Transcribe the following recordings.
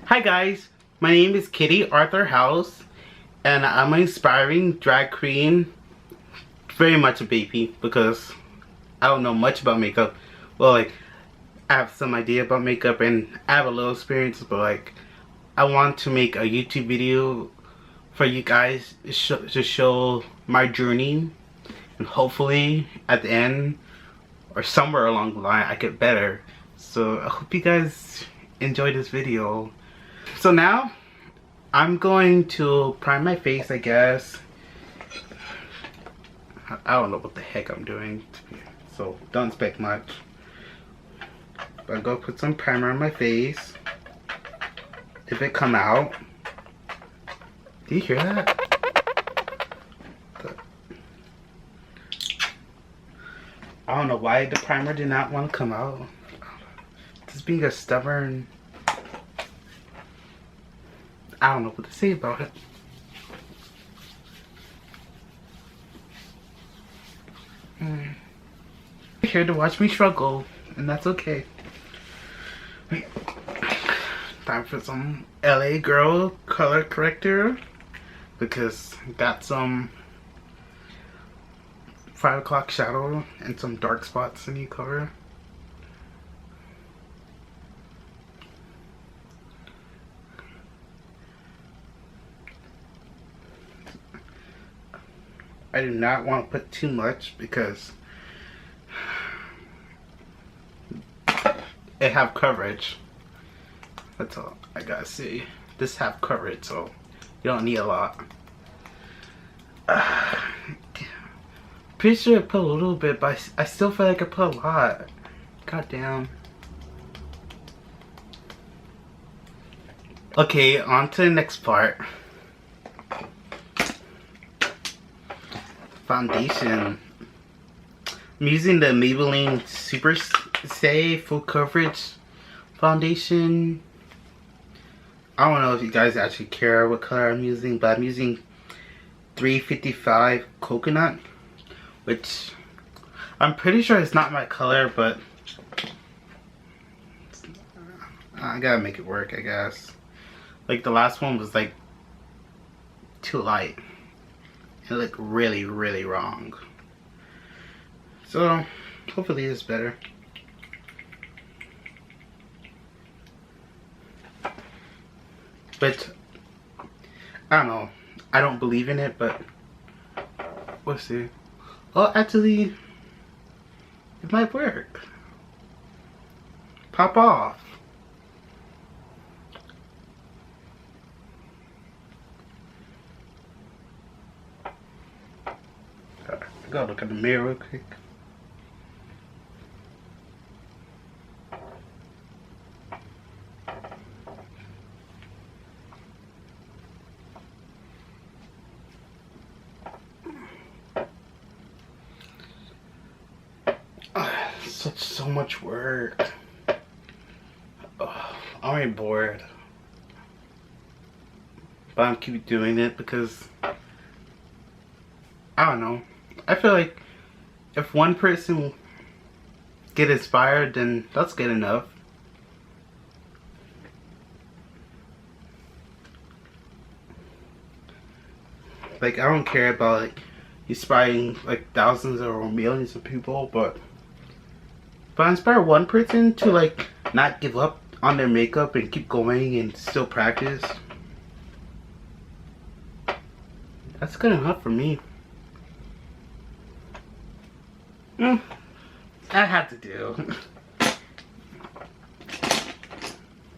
Hi guys, my name is Kitty Arthur House and I'm an inspiring drag queen, very much a baby because I don't know much about makeup. Well, like, I have some idea about makeup and I have a little experience, but like, I want to make a YouTube video for you guys to show my journey, and hopefully at the end or somewhere along the line I get better. So I hope you guys enjoy this video. So now I'm going to prime my face, I guess. I don't know what the heck I'm doing, so don't expect much. But I'm gonna put some primer on my face. If it come out. Do you hear that? I don't know why the primer did not want to come out. Just being a stubborn... I don't know what to say about it. You're here to watch me struggle, and that's okay. Time for some LA Girl color corrector, because I got some 5 o'clock shadow and some dark spots I need to cover. I do not want to put too much because it have coverage. That's all I gotta see. This have coverage, so you don't need a lot. Pretty sure I put a little bit, but I still feel like I put a lot. God damn. Okay, on to the next part. Foundation. I'm using the Maybelline Super Stay Full Coverage Foundation. I don't know if you guys actually care what color I'm using, but I'm using 355 Coconut, which I'm pretty sure it's not my color, but I gotta make it work, I guess. Like the last one was like too light. It looked really, really wrong. So hopefully it's better. But I don't know. I don't believe in it, but we'll see. Oh, actually, it might work. Pop off. I gotta look at the mirror real quick. Such so much work. I'm already bored. But I'm keep doing it because I don't know. I feel like if one person get inspired, then that's good enough. Like, I don't care about like inspiring like thousands or millions of people, but if I inspire one person to like not give up on their makeup and keep going and still practice, that's good enough for me. I have to do.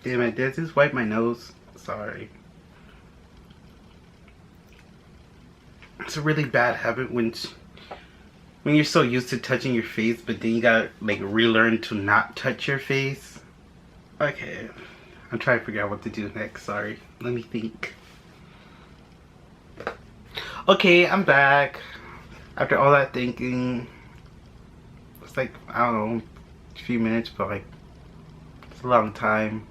Damn it, did I just wipe my nose? Sorry. It's a really bad habit when you're so used to touching your face, but then you gotta like relearn to not touch your face. Okay, I'm trying to figure out what to do next. Sorry, let me think. Okay, I'm back. After all that thinking, it's like, I don't know, a few minutes, but like, it's a long time.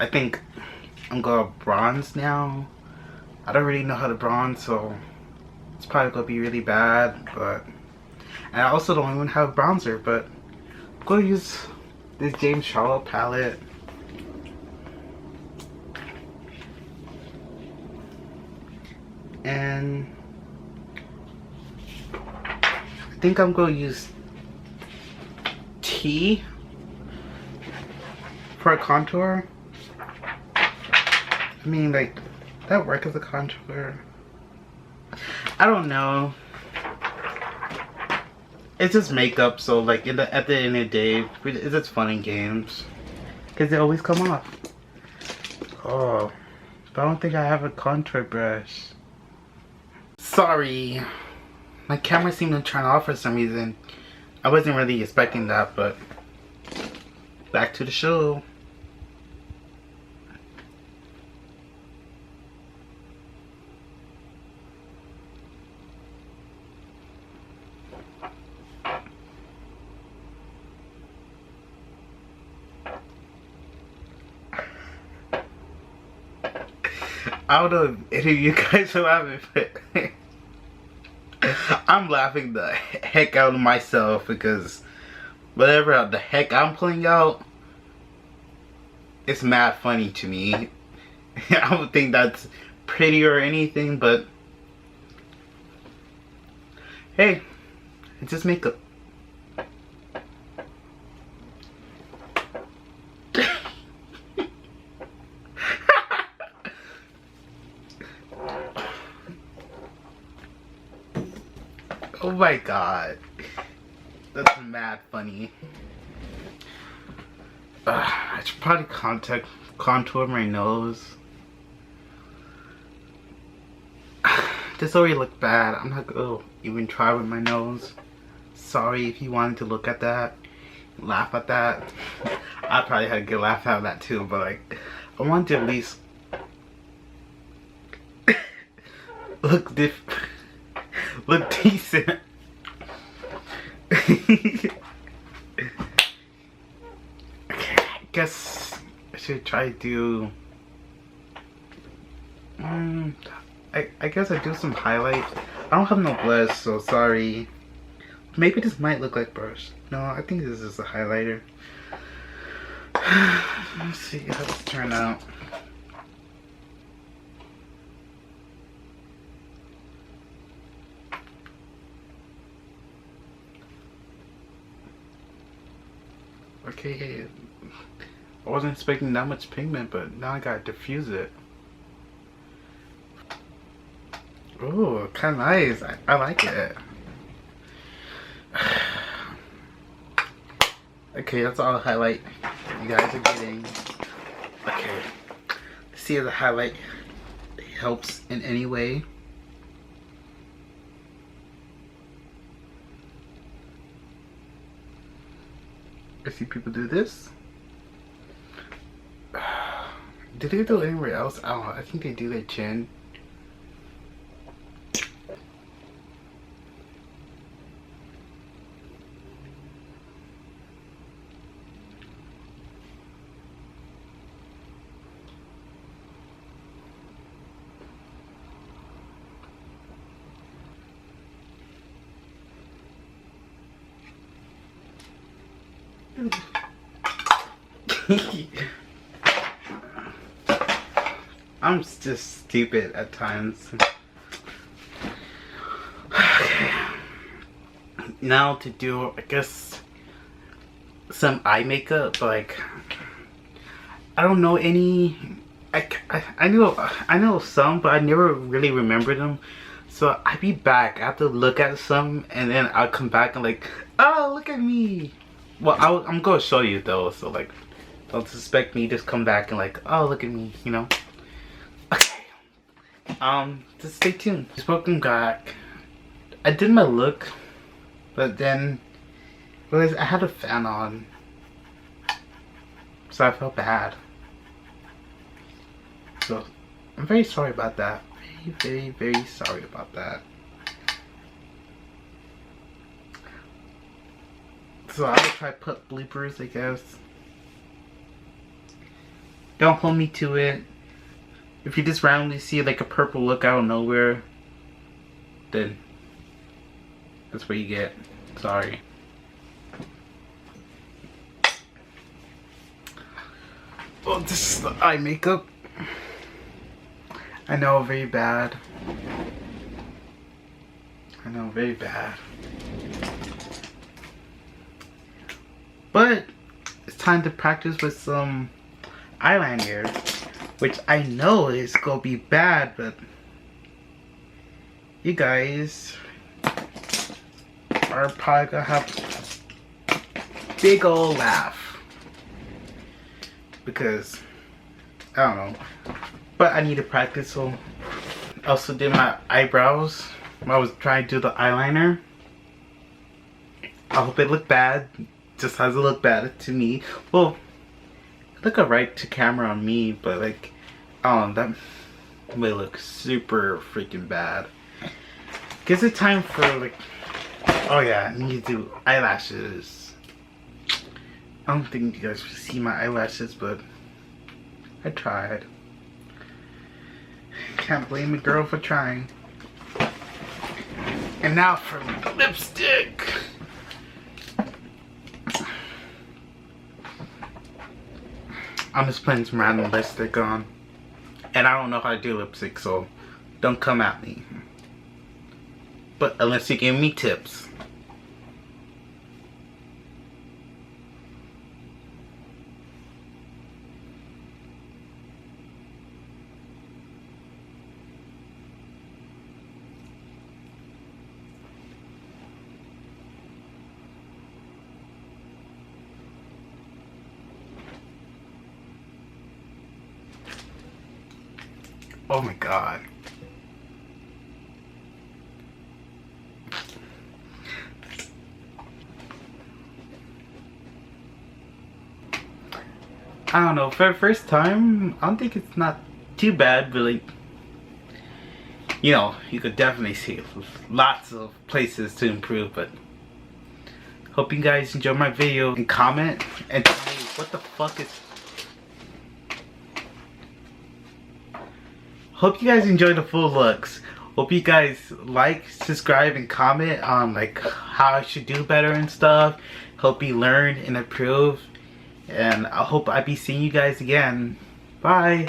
I think I'm gonna bronze now. I don't really know how to bronze, so it's probably gonna be really bad, but... And I also don't even have bronzer, but I'm gonna use this James Charlotte palette. And I think I'm gonna use T for a contour. I mean, like, that work as a contour? I don't know. It's just makeup, so like at the end of the day, it's just fun and games. Because they always come off. Oh, but I don't think I have a contour brush. Sorry. My camera seemed to turn off for some reason. I wasn't really expecting that, but back to the show. I don't know if any of you guys are laughing, but I'm laughing the heck out of myself because whatever the heck I'm pulling out, it's mad funny to me. I don't think that's pretty or anything, but hey, it's just makeup. Oh my god. That's mad funny. I should probably contour my nose. This already looked bad. I'm not gonna even try with my nose. Sorry if you wanted to look at that, laugh at that. I probably had a good laugh out of that too, but like, I wanted to at least look decent. Okay, I guess I should try to do. I guess I do some highlights. I don't have no blush, so sorry. Maybe this might look like brush. No, I think this is a highlighter. Let's see how this turn out. Okay, I wasn't expecting that much pigment, but now I gotta diffuse it. Oh, kind of nice. I like it. Okay, that's all the highlight you guys are getting. Okay, let's see if the highlight helps in any way. I see people do this. Did they do it anywhere else? I don't know. I think they do their chin. I'm just stupid at times. Okay. Now to do, I guess, some eye makeup. Like, I don't know any. I know some, but I never really remember them. So I'd be back. I have to look at some, and then I'll come back and like, oh, look at me. Well, I'm gonna show you though, so like, don't suspect me just come back and like, oh, look at me, you know. Okay, just stay tuned. Just welcome back. I did my look, but then realized I had a fan on, so I felt bad. So I'm very sorry about that. Very, very, very sorry about that. So I will try to put bloopers, I guess. Don't hold me to it. If you just randomly see like a purple look out of nowhere, then that's what you get. Sorry. Oh, this is the eye makeup. I know, very bad. I know, very bad. But it's time to practice with some eyeliner, which I know is gonna be bad, but you guys are probably gonna have a big old laugh because I don't know, but I need to practice. So I also did my eyebrows. I was trying to do the eyeliner. I hope it looked bad, just as it looked bad to me. Well, it looked alright to camera on me, but like, I don't know, that may look super freaking bad. Guess it's time for like, oh yeah, I need to do eyelashes. I don't think you guys see my eyelashes, but I tried. Can't blame a girl for trying. And now for lipstick. I'm just putting some random lipstick on. And I don't know how to do lipstick, so don't come at me. But unless you give me tips. Oh my god. I don't know, for the first time, I don't think it's not too bad, but like, you know, you could definitely see lots of places to improve, but hope you guys enjoy my video and comment and tell me what the fuck is. Hope you guys enjoy the full looks. Hope you guys like, subscribe, and comment on like how I should do better and stuff. Hope you learn and improve. And I hope I be seeing you guys again. Bye.